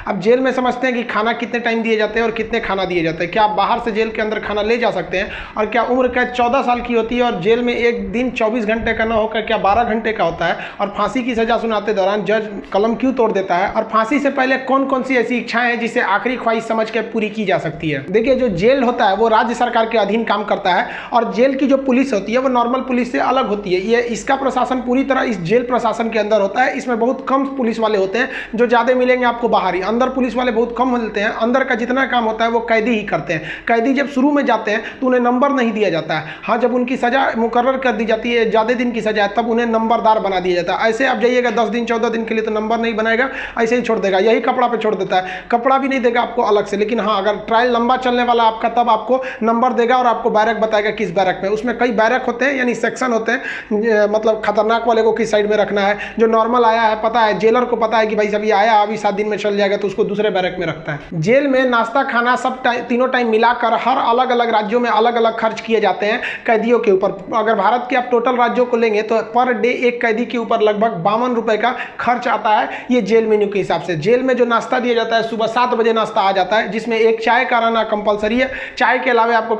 अब जेल में समझते हैं कि खाना कितने टाइम दिए जाते हैं और कितने खाना दिए जाते हैं। क्या आप बाहर से जेल के अंदर खाना ले जा सकते हैं? और क्या उम्र कैद 14 साल की होती है और जेल में एक दिन 24 घंटे का न होकर क्या 12 घंटे का होता है? और फांसी की सजा सुनाते दौरान जज कलम क्यों तोड़ देता है? और फांसी से पहले कौन कौन सी ऐसी इच्छाएं हैं जिसे आखिरी ख्वाहिश समझ के पूरी की जा सकती है? देखिए, जो जेल होता है वो राज्य सरकार के अधीन काम करता है और जेल की जो पुलिस होती है वो नॉर्मल पुलिस से अलग होती है। ये इसका प्रशासन पूरी तरह इस जेल प्रशासन के अंदर होता है। इसमें बहुत कम पुलिस वाले होते हैं, जो ज़्यादा मिलेंगे आपको बाहर ही। अंदर पुलिस वाले बहुत कम मिलते हैं। अंदर का जितना काम होता है वो कैदी ही करते हैं। कैदी जब शुरू में जाते हैं तो उन्हें नंबर नहीं दिया जाता है। हाँ, जब उनकी सजा मुकर्रर कर दी जाती है, ज़्यादा दिन की सजा है, तब उन्हें नंबरदार बना दिया जाता है। ऐसे आप जाइएगा 10 दिन 14 दिन के लिए तो नंबर नहीं बनाएगा, ऐसे ही छोड़ देगा, यही कपड़ा पे छोड़ देता है। कपड़ा भी नहीं देगा आपको अलग से। लेकिन हाँ, अगर ट्रायल लंबा चलने वाला आपका, तब आपको नंबर देगा और आपको बैरक बताएगा किस बैरक में। उसमें कई बैरक होते हैं, यानी सेक्शन होते हैं, मतलब खतरनाक वाले को किस साइड में रखना है। जो नॉर्मल आया है पता है, जेलर को पता है कि भाई सभी आया अभी 7 दिन में चल जाएगा, तो उसको दूसरे बैरक में रखता है। जेल में नाश्ता खाना सब तीनों टाइम मिलाकर हर अलग अलग राज्यों में अलग अलग खर्च किए जाते हैं कैदियों के ऊपर। अगर भारत के आप टोटल राज्यों को लेंगे तो पर डे एक कैदी के ऊपर लगभग 52 रुपए का खर्च आता है, ये जेल मेन्यू के हिसाब से। जेल में जो नाश्ता दिया जाता है, सुबह 7 बजे नाश्ता आ जाता है, जिसमें एक चाय का रहना कंपलसरी है। चाय के अलावा आपको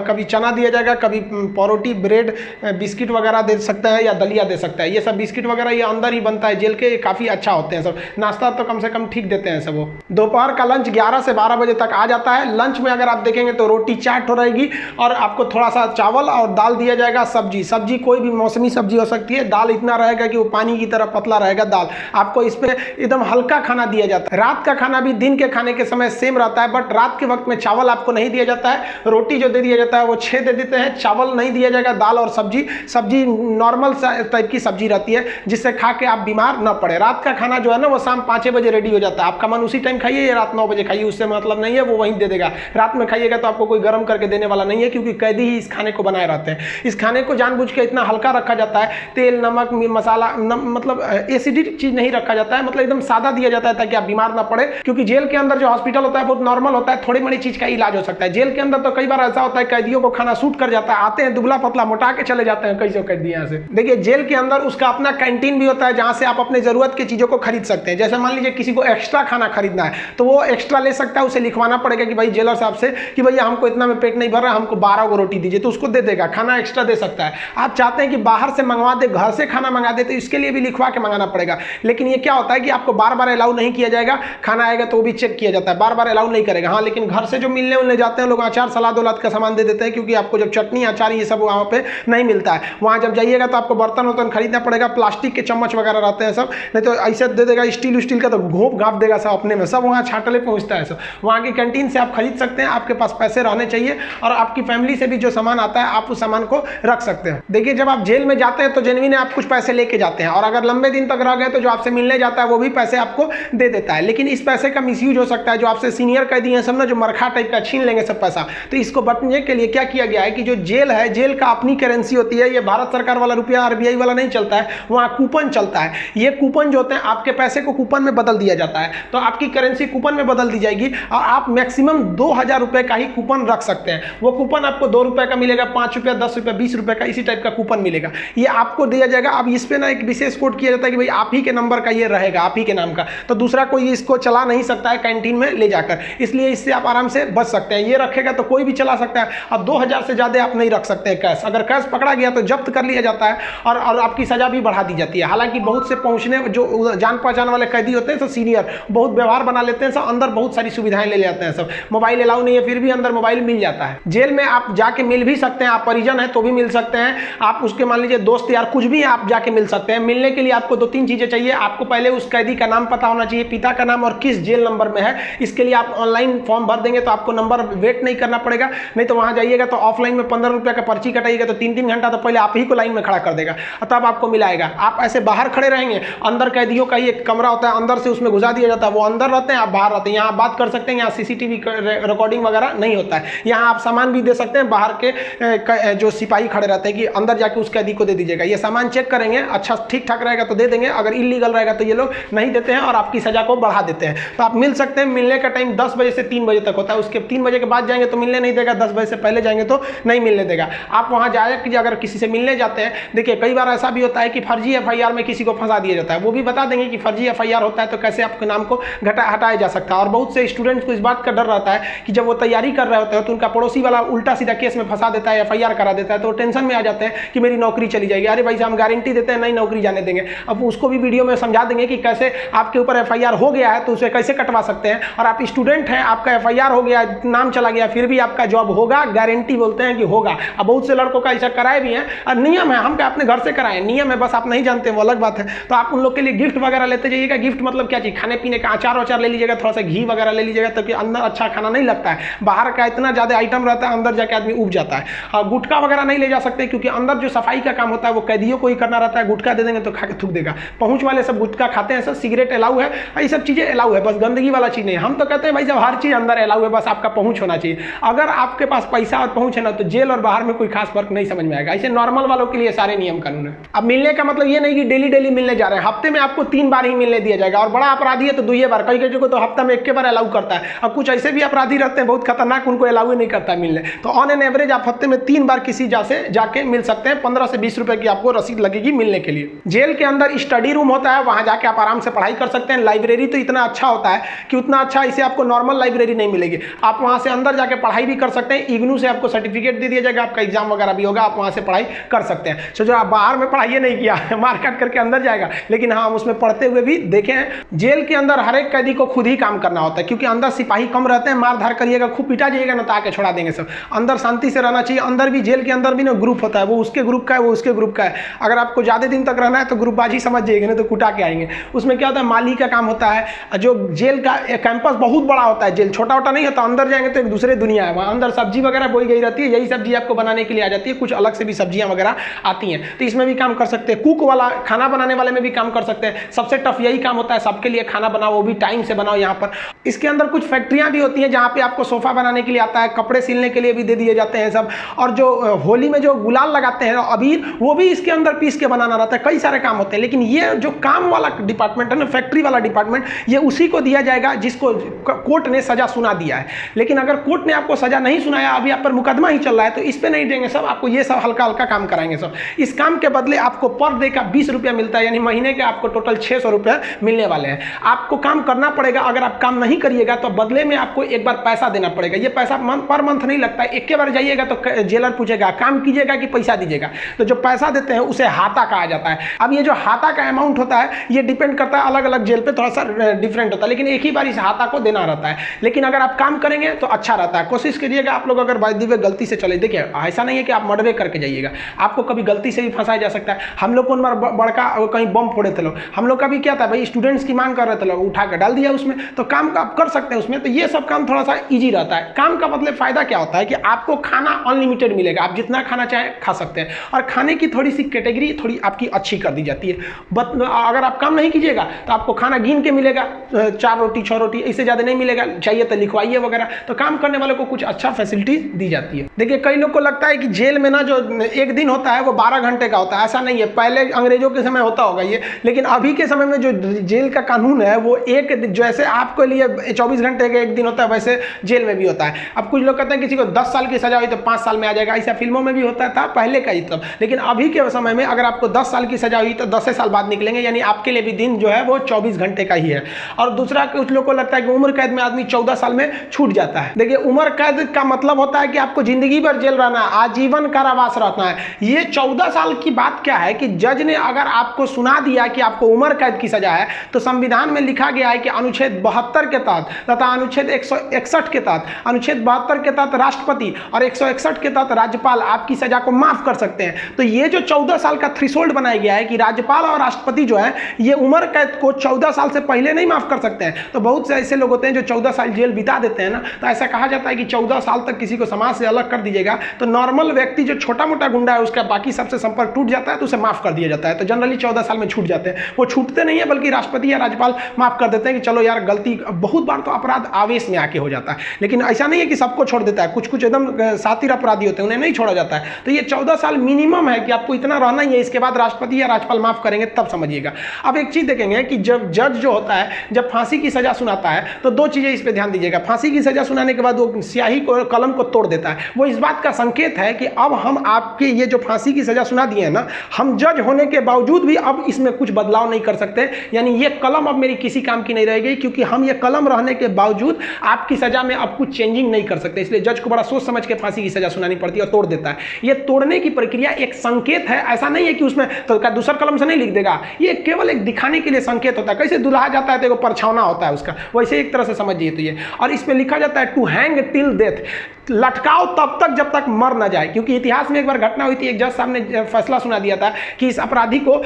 कभी चना दिया जाएगा, कभी परोटी, ब्रेड, बिस्किट वगैरह दे सकता है या दलिया दे सकता है। ये सब बिस्किट वगैरह ये अंदर ही बनता है जेल के, काफ़ी अच्छा होते हैं सब। नाश्ता तो कम से कम ठीक देते हैं सब। वो दोपहर का लंच 11 से 12 बजे तक आ जाता है। लंच में अगर आप देखेंगे तो रोटी चाट हो रहेगी और आपको थोड़ा सा चावल और दाल दिया जाएगा। सब्जी कोई भी मौसमी सब्जी हो सकती है। दाल इतना रहेगा कि वो पानी की तरह पतला रहेगा दाल। आपको इसमें एकदम हल्का खाना दिया जाता है। रात का खाना भी दिन के खाने के समय सेम रहता है, बट रात के वक्त में चावल आपको नहीं दिया जाता है। रोटी जो दे दिया जाता है वो 6 दे देते हैं। चावल नहीं दिया जाएगा, दाल और सब्जी नॉर्मल टाइप की सब्जी रहती है, जिससे खा के आप बीमार न पड़े। रात का खाना जो है ना वो शाम 5 बजे रेडी हो जाता है। आपका मन उसी टाइम खाइए या रात 9 बजे खाइए, उससे मतलब नहीं है, वो वहीं दे देगा। रात में खाइएगा तो आपको कोई गर्म करके देने वाला नहीं है, क्योंकि कैदी ही इस खाने को बनाए रहते हैं। इस खाने को जानबूझ के इतना हल्का रखा जाता है, तेल नमक मसाला मतलब एसिडिक चीज नहीं रखा जाता है, मतलब एकदम सादा दिया जाता है ताकि आप बीमार ना पड़े। क्योंकि जेल के अंदर जो हॉस्पिटल होता है बहुत नॉर्मल होता है, थोड़ी बड़ी चीज का इलाज हो सकता है। जेल के अंदर तो कई बार ऐसा होता है कैदियों को खाना सूट कर जाता है, आते हैं दुबला पतला मोटा के चले जाते हैं कई सौ कैदी यहाँ से। देखिए, जेल के अंदर उसका अपना कैंटीन भी होता है, जहां से आप अपने जरूरत की चीजों को खरीद सकते हैं। जैसे मान लीजिए किसी को एक्स्ट्रा खाना खरीदना है तो वो एक्स्ट्रा ले सकता है, उसे लिखवाना पड़ेगा कि भाई जेलर साहब से कि भैया हमको इतना में पेट नहीं भर रहा, हमको 12 को रोटी दीजिए, तो उसको दे देगा, खाना एक्स्ट्रा दे सकता है। आप चाहते हैं कि बाहर से मंगवा दे, घर से खाना मंगा दे, तो इसके लिए भी लिखवा के मंगाना पड़ेगा। लेकिन ये क्या होता है कि आपको बार बार अलाउ नहीं किया जाएगा। खाना आएगा तो वो भी चेक किया जाता है, बार बार अलाउ नहीं करेगा। हाँ, लेकिन घर से जो मिलने उलने जाते हैं लोग, अचार सलाद उलाद का सामान दे देते हैं, क्योंकि आपको जब चटनी अचार ये सब वहाँ पे नहीं मिलता है। वहाँ जब जाइएगा तो आपको बर्तन वर्तन खरीदना पड़ेगा, प्लास्टिक के चम्मच वगैरह रहते हैं सब, नहीं तो ऐसे दे देगा स्टील का, तो घोप घाप देगा सब अपने में, सब वहाँ छाटले पहुँचता है सब। वहाँ की कैंटीन से आप खरीद सकते हैं, आपके पास पैसे रहने चाहिए, और आपकी फैमिली से भी जो सामान आता है आप उस सामान को रख सकते हैं। देखिए, जब आप जेल में जाते हैं तो जेन्युइन आप कुछ पैसे लेके जाते हैं, और अगर लंबे दिन तक रह गए तो जो आपसे मिलने जाता है वो भी पैसे आपको दे देता है। लेकिन इस पैसे का मिसयूज हो सकता है, जो आपसे सीनियर कैदी हैं सब ना, जो मरखा टाइप का छीन लेंगे सब पैसा। तो इसको बचने के लिए क्या किया गया है कि जो जेल है, जेल का अपनी करेंसी होती है। ये भारत सरकार वाला रुपया RBI वाला नहीं चलता है, वहाँ कूपन चलता है। ये कूपन जो होते हैं, आपके पैसे को कूपन में बदल दिया जाता है, तो आपकी करेंसी कूपन में बदल दी जाएगी, और आप मैक्सिमम 2000 रुपए का ही कूपन रख सकते हैं। वो कूपन आपको 2 रुपए का मिलेगा, 5 रुपये, 10 रुपये, 20 रुपए का, इसी टाइप का कूपन मिलेगा। ये आपको दिया जाएगा। अब इस पे ना एक विशेष कोड किया जाता है कि भाई आप ही के नंबर का ये रहेगा, आप ही के नाम का, तो दूसरा कोई इसको चला नहीं सकता है कैंटीन में ले जाकर। इसलिए इससे आप आराम से बच सकते हैं। ये रखेगा तो कोई भी चला सकता है। अब 2000 से ज्यादा आप नहीं रख सकते हैं कैश। अगर कैश पकड़ा गया तो जब्त कर लिया जाता है, और आपकी सजा भी बढ़ा दी जाती है। हालांकि बहुत से पहुंचने जो जान पहचान वाले कैदी होते हैं सब सीनियर, बहुत व्यवहार बना लेते हैं सब, अंदर बहुत सारी सुविधाएं ले जाते हैं सब। मोबाइल अलाउ नहीं है, फिर भी अंदर मोबाइल मिल जाता है। जेल में आप जाके मिल भी सकते हैं, आप परिजन है तो भी मिल सकते हैं, आप उसके मान लीजिए दोस्त यार कुछ भी आप जाके मिल सकते हैं। मिलने के लिए आपको 2-3 चीजें चाहिए। आपको पहले उस कैदी का नाम पता होना चाहिए, पिता का नाम और किस जेल नंबर में है। इसके लिए आप ऑनलाइन फॉर्म भर देंगे तो आपको नंबर वेट नहीं करना पड़ेगा। नहीं तो वहां जाइएगा तो ऑफलाइन में 15 रुपये का पर्ची कटाइएगा तो 3-3 घंटा तो पहले आप ही को लाइन में खड़ा कर देगा, तब आपको मिलाएगा। आप ऐसे बाहर खड़े रहेंगे, अंदर कैदियों का ही एक कमरा होता है, अंदर से उसमें घुसा दिया जाता है, वो अंदर रहते हैं, आप बाहर रहते हैं। यहाँ बात कर सकते हैं, यहाँ CCTV रिकॉर्डिंग वगैरह नहीं होता है। यहाँ आप सामान भी दे सकते हैं, बाहर के जो सिपाही खड़े रहते हैं कि अंदर जाके उस कैदी को दे दीजिएगा। ये सामान चेक करेंगे, अच्छा ठीक ठाक रहेगा तो दे देंगे, अगर इलीगल रहेगा तो ये लोग नहीं देते हैं और आपकी सजा को बढ़ा देते हैं। तो आप मिल सकते हैं। मिलने का टाइम 10 बजे से 3 बजे तक होता है। उसके 3 बजे के बाद जाएंगे तो मिलने नहीं देगा, 10 बजे से पहले जाएंगे तो नहीं मिलने देगा। आप वहाँ जाए कि अगर किसी से मिलने जाते हैं, देखिए कई बार ऐसा भी होता है कि फर्जी FIR में किसी को फंसा दिया जाता है। वो भी बता देंगे कि फर्जी FIR होता है तो कैसे आपके नाम को हटाया जा सकता है। और बहुत से स्टूडेंट्स को इस बात का डर रहता है कि जब वो तैयारी कर रहे होते हैं तो उनका पड़ोसी वाला उल्टा सीधा केस में फंसा देता है, FIR करा देता है, तो टेंशन में आ जाते हैं कि मेरी नौकरी चली जाएगी। अरे भाई हम गारंटी देते हैं नहीं नौकरी जाने देंगे। अब उसको भी वीडियो में समझा देंगे कि कैसे आपके ऊपर FIR हो गया है तो उसे कैसे कटवा सकते हैं, और आप स्टूडेंट हैं, आपका FIR हो गया, नाम चला गया, फिर भी आपका जॉब होगा, गारंटी बोलते हैं कि होगा। अब बहुत से लड़कों का ऐसा कराए भी हैं, और नियम है, हम क्या अपने घर से कराए, नियम है, बस आप नहीं जानते वो अलग बात है। तो आप उन लोग के लिए गिफ्ट वगैरह लेते जाइएगा। गिफ्ट मतलब क्या चीज, खाने पीने का अचार वचार ले लीजिएगा, थोड़ा सा घी वगैरह ले लीजिएगा, ताकि अंदर अच्छा खाना नहीं लगता है। बाहर का इतना ज्यादा आइटम रहता है, अंदर जाके आदमी उब जाता है। और गुटखा वगैरह नहीं ले जा सकते, क्योंकि अंदर जो सफाई का काम होता है वो कैदियों को ही करना रहता है। गुटखा दे देंगे तो खा के थूक देगा। पहुंच वाले सब गुटखा खाते हैं, सब सिगरेट अलाउ है, ये सब चीजें अलाउ है, बस गंदगी वाला चीज नहीं। हम तो कहते हैं भाई जब हर चीज अंदर अलाउ है, बस आपका पहुंच होना चाहिए। अगर आपके पास पैसा और पहुंच है ना, तो जेल और बाहर में कोई खास फर्क नहीं समझ में आएगा। ऐसे नॉर्मल वालों के लिए सारे नियम कानून है। अब मिलने का मतलब ये नहीं कि डेली डेली मिलने जा रहे हैं, हफ्ते में आपको 3 बार ही मिलने दिया जाएगा। और बड़ा अपराधी है तो 2 बार, कई को तो हफ्ता में 1 बार अलाउ करता है। और कुछ ऐसे भी अपराधी रहते हैं बहुत खतरनाक, उनको अलाउ नहीं करता मिलने। तो ऑन एन एवरेज आप हफ्ते में 3 बार किसी जाके मिल सकते हैं। 15 से 20 रुपए की आपको रसीद लगेगी मिलने के लिए। जेल के अंदर स्टडी रूम होता है, वहां जाके आप आराम से पढ़ाई कर सकते हैं। लाइब्रेरी तो इतना अच्छा होता है कि उतना अच्छा इसे आपको नॉर्मल लाइब्रेरी नहीं मिलेगी। आप वहां से अंदर जाके पढ़ाई भी कर सकते हैं। इग्नू से आपको सर्टिफिकेट दे दिया जाएगा, आपका एग्जाम वगैरह भी होगा, आप वहां से पढ़ाई कर सकते हैं। सो जो आप बाहर में पढ़ाई नहीं किया मार काट करके अंदर जाएगा, लेकिन हाँ हम उसमें पढ़ते हुए भी देखे हैं। जेल के अंदर हर एक कैदी को खुद ही काम करना होता है, क्योंकि अंदर सिपाही कम रहते हैं। मार धार करिएगा, खूब पिटा जाइएगा ना तो आके छोड़ा देंगे सब। अंदर शांति से रहना चाहिए। अंदर भी जेल के अंदर भी ना ग्रुप होता है, वो उसके ग्रुप का है, वो उसके ग्रुप का है। अगर आपको ज्यादा दिन तक रहना है तो ग्रुपबाजी समझ जाइएगा, नहीं तो कुटा के आएंगे। उसमें क्या होता है, माली का काम होता है। जो जेल का कैंपस बहुत बड़ा होता है, जेल छोटा छोटा नहीं होता। अंदर जाएंगे तो एक दूसरे दुनिया है, वहाँ अंदर सब्जी वगैरह बोई गई रहती है, यही सब्जी आपको बनाने के लिए आ जाती है। कुछ अलग से भी सब्जियां वगैरह आती हैं, तो इसमें भी काम कर सकते हैं। कुक वाला, खाना बनाने वाले में भी काम कर सकते हैं। सबसे टफ यही काम होता है, सबके लिए खाना बनाओ, वो भी टाइम से बनाओ। यहाँ पर इसके अंदर कुछ फैक्ट्रियां भी होती हैं, जहाँ पे आपको सोफा बनाने के लिए आता है, कपड़े सिलने के लिए भी दे दिए जाते हैं सब। और जो होली में जो गुलाल लगाते हैं अबीर, वो भी इसके अंदर पीस के बनाना रहता है। कई सारे काम होते हैं, लेकिन ये जो काम वाला डिपार्टमेंट है ना, फैक्ट्री वाला डिपार्टमेंट, ये उसी को दिया जाएगा जिसको कोर्ट ने सजा सुना दिया है। लेकिन अगर कोर्ट ने आपको सजा नहीं सुनाया, अभी आप पर मुकदमा ही चल रहा है, तो इस पे नहीं देंगे सब, आपको ये सब हल्का हल्का काम कराएंगे सब। इस काम के बदले आपको पर डे का 20 रुपया मिलता है, यानी महीने के आपको टोटल 600 रुपये मिलने वाले हैं। आपको काम करना पड़ेगा। अगर आप काम नहीं करिएगा तो बदले में आपको एक बार पैसा देना पड़ेगा। ये पैसा पर मंथ नहीं लगता है, एक बार जाइएगा तो जेलर पूछेगा काम कीजिएगा कि पैसा दीजिएगा। तो जो पैसा देते हैं उसे हाता कहा जाता है। अब ये जो हाता का अमाउंट होता है, ये डिपेंड करता है अलग अलग जेल पे, थोड़ा सा डिफरेंट होता है, लेकिन एक ही बार इस हाता को देना रहता है। लेकिन अगर आप काम करेंगे तो अच्छा रहता है। कोशिश करिएगा आप लोग, अगर बाय गलती से चले, देखिए ऐसा नहीं है कि आप मर्डर करके जाइएगा, आपको कभी गलती से भी फंसाया जा सकता है। हम लोग को बड़का कहीं बम फोड़े थे लोग, हम लोग का भी क्या था भाई, स्टूडेंट्स की मांग कर रहे थे लोग, उठा कर डाल दिया उसमें, तो काम का आप कर सकते हैं उसमें। तो ये सब काम थोड़ा सा इजी रहता है। काम का मतलब फायदा क्या होता है कि आपको खाना अनलिमिटेड मिलेगा, आप जितना खाना चाहें खा सकते हैं। और खाने की थोड़ी सी कैटेगरी थोड़ी आपकी अच्छी कर दी जाती है। अगर आप काम नहीं कीजिएगा तो आपको खाना गिन के मिलेगा, 4 रोटी 6 रोटी, इससे ज़्यादा नहीं मिलेगा, चाहिए तो लिखवाइए वगैरह। तो काम करने वालों को कुछ अच्छा फैसिलिटी दी जाती है। देखिए कई लोग को लगता है कि जेल में ना जो एक दिन होता है वो 12 घंटे का होता है, ऐसा नहीं है। पहले अंग्रेजों के समय होता होगा ये, लेकिन अभी के समय में जो जेल का कानून है वो एक, जैसे आपके लिए 24 घंटे का एक दिन होता है, वैसे जेल में भी होता है। अब कुछ लोग कहते हैं किसी को 10 साल की सजा हुई तो 5 साल में आ जाएगा, ऐसा फिल्मों में भी होता था पहले का ही तब। लेकिन अभी के समय में अगर आपको 10 साल की सजा हुई तो 10 साल बाद निकलेंगे, यानी आपके लिए भी दिन जो है वो 24 घंटे का ही है। और दूसरा कुछ लोग को लगता है कि उम्र कैद में आदमी 14 साल में छूट जाता है। देखिए उम्र कैद का मतलब होता है कि आपको जिंदगी भर जेल रहना है, आजीवन कारावास रहना है। ये 14 साल की बात क्या है कि जज ने अगर आपको सुना दिया कि आपको उम्र कैद की सजा है, तो संविधान में लिखा गया है कि अनुच्छेद 72 के तहत तथा अनुच्छेद 161 के तहत, अनुच्छेद 72 के तहत राष्ट्रपति और 161 के तहत राज्यपाल आपकी सजा को माफ कर सकते हैं। तो ये जो 14 साल का थ्रेशोल्ड बनाया गया है कि राज्यपाल और राष्ट्रपति जो है ये उम्र कैद को 14 साल से पहले नहीं माफ कर सकते हैं। तो बहुत से ऐसे लोग होते हैं जो 14 साल जेल बिता देते हैं ना, तो ऐसा कहा जाता है कि 14 साल तक किसी को समाज से अलग कर दीजिएगा तो नॉर्मल व्यक्ति जो छोटा मोटा गुंडा है उसका बाकी सबसे संपर्क टूट जाता है, तो उसे माफ कर दिया जाता है। तो जनरली 14 साल में छूट जाते हैं। वो छूटते नहीं है, बल्कि राष्ट्रपति या राज्यपाल माफ कर देते हैं कि चलो यार गलती, बहुत बार तो अपराध आवेश में आके हो जाता है, लेकिन ऐसा नहीं है कि सबको छोड़ देता है। कुछ कुछ एकदम सातिर अपराधी होते हैं, उन्हें नहीं छोड़ा जाता है। तो ये 14 साल मिनिमम है कि आपको इतना रहना ही है, इसके बाद राष्ट्रपति या राज्यपाल माफ करेंगे तब समझिएगा। अब एक चीज देखेंगे कि जब जज जो होता है जब फांसी की सजा सुनाता है तो 2 चीजें इस पे ध्यान दीजिएगा। फांसी की सजा सुनाने के बाद वो स्याही को, कलम को तोड़ देता है। वो इस बात का संकेत है कि अब हम आपके ये जो फांसी की सजा सुना दिए हैं ना, हम जज होने के बावजूद भी अब इसमें कुछ बदलाव नहीं कर सकते, यानी ये कलम अब मेरी किसी काम की नहीं रहेगी, क्योंकि हम ये कलम रहने के बावजूद आपकी सजा में अब कुछ चेंजिंग नहीं कर सकते। इसलिए जज को बड़ा सोच समझ के फांसी की सजा सुनानी पड़ती है और तोड़ देता है। ये तोड़ने की प्रक्रिया एक संकेत है, ऐसा नहीं है कि उसमें तो दूसरा कलम से नहीं लिख देगा, ये केवल एक दिखाने के लिए संकेत होता है। कैसे दुल्हा जाता है तो परछावना होता है उसका, वैसे एक तरह से समझिए तो ये। और इसमें लिखा जाता है टू हैंग टिल डेथ, लटकाओ तब तक जब तक मर ना जाए। क्योंकि इतिहास में एक बार घटना हुई थी, एक जज साहब ने फैसला सुना दिया था कि इस अपराधी को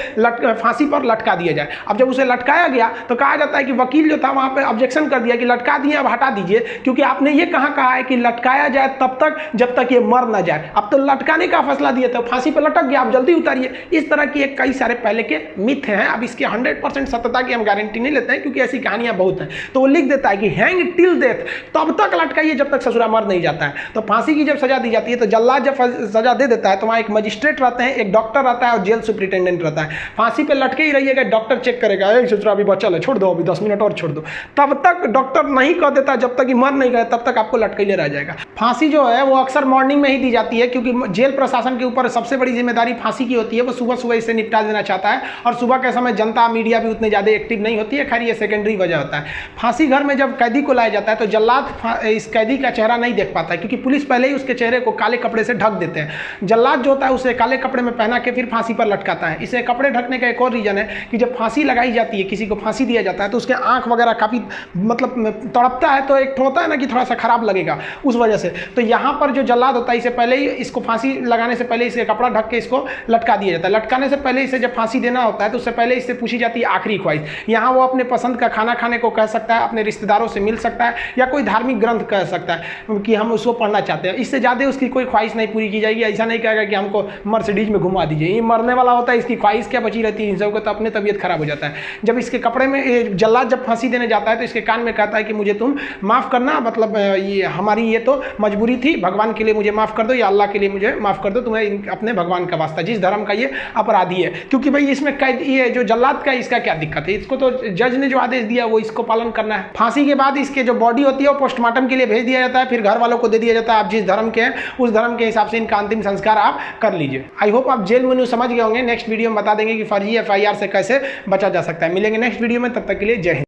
फांसी पर लटका दिया जाए। अब जब उसे लटकाया गया तो कहा जाता है कि वकील जो था वहां पे ऑब्जेक्शन कर दिया कि लटका दिए, अब हटा दीजिए, क्योंकि आपने ये कहा है कि लटकाया जाए तब तक जब तक ये मर ना जाए। अब तो लटकाने का फैसला दिया था, फांसी पर लटक गया, आप जल्दी उतारिए। इस तरह की कई सारे पहले के मिथ हैं। अब इसके 100% सत्यता की हम गारंटी नहीं लेते हैं, क्योंकि ऐसी कहानियां बहुत हैं। तो वो लिख देता है कि हैंग टिल डेथ, तब तक लटकाइए जब तक ससुरा मर नहीं जाता है। तो फांसी की जब सजा दी जाती है तो जल्लाद जब सजा दे देता है तो वहाँ एक मजिस्ट्रेट रहते हैं, एक डॉक्टर रहता है और जेल सुप्रिटेंडेंट रहता है। फांसी पे लटके ही रहिएगा, डॉक्टर चेक करेगा, ससुरा अभी बच्चा है, छोड़ दो, अभी 10 मिनट और छोड़ दो। तब तक डॉक्टर नहीं कह देता, जब तक मर नहीं गए तब तक आपको लटके रह जाएगा। फांसी जो है वो अक्सर मॉर्निंग में ही दी जाती है, क्योंकि जेल प्रशासन के ऊपर सबसे बड़ी जिम्मेदारी फांसी की होती है। वो सुबह सुबह इसे निपटा देना चाहता है, और सुबह के समय जनता मीडिया भी उतने ज़्यादा एक्टिव नहीं होती है। खैर ये सेकेंडरी वजह होता है। फांसी घर में जब कैदी को लाया जाता है तो जल्लाद इस कैदी का चेहरा नहीं देख पाता है, क्योंकि पुलिस पहले ही उसके चेहरे को काले कपड़े से ढक देते हैं। जल्लाद जो होता है उसे काले कपड़े में पहना के फिर फांसी पर लटकाता है। इसे कपड़े ढकने का एक और रीजन है कि जब फांसी लगाई जाती है, किसी को फांसी दिया जाता है, तो उसके आंख वगैरह काफ़ी मतलब तड़पता है, तो एक होता है ना कि थोड़ा सा खराब लगेगा उस वजह से। तो यहाँ पर जो जल्लाद होता है इसे पहले ही, इसको फांसी लगाने से पहले इसे कपड़ा ढक के इसको लटका दिया जाता है। लटकाने से पहले इसे जब फांसी देना होता है तो उससे पहले इससे पूछी जाती है आखिरी ख्वाहिश। यहाँ वो अपने पसंद का खाना खाने को कह सकता है, अपने रिश्तेदारों से मिल सकता है, या कोई धार्मिक ग्रंथ कह सकता है कि हम उसको पढ़ना चाहते हैं। इससे ज़्यादा उसकी कोई ख्वाहिश नहीं पूरी की जाएगी। ऐसा नहीं कहेगा कि हमको मर्सिडीज में घुमा दीजिए, ये मरने वाला होता है, इसकी ख्वाहिश क्या बची रहती है। इन सबको तो अपने तबीयत खराब हो जाता है। जब इसके कपड़े में जल्लाद जब फांसी देने जाता है तो इसके कान में कहता है कि मुझे तुम माफ़ करना, मतलब ये हमारी ये तो मजबूरी थी, भगवान के लिए मुझे माफ़ कर दो, या अल्लाह के लिए मुझे माफ़ कर दो, तुम्हें अपने भगवान का वास्ता, जिस धर्म का ये अपराधी है। क्योंकि भाई इसमें कैद ये जो जल्लाद का इसका क्या दिक्कत है, इसको तो जज ने जो आदेश दिया वो इसको पालन करना है। फांसी के बाद इसके जो बॉडी होती है वो पोस्टमार्टम के लिए भेज दिया जाता है, फिर घर वालों को दे दिया जाता है। आप जिस धर्म के हैं उस धर्म के हिसाब से इनका अंतिम संस्कार आप कर लीजिए। आई होप आप जेल मेन्यू समझ गए होंगे। नेक्स्ट वीडियो में बता देंगे कि फर्जी FIR से कैसे बचा जा सकता है। मिलेंगे नेक्स्ट वीडियो में, तब तक के लिए जय हिंद।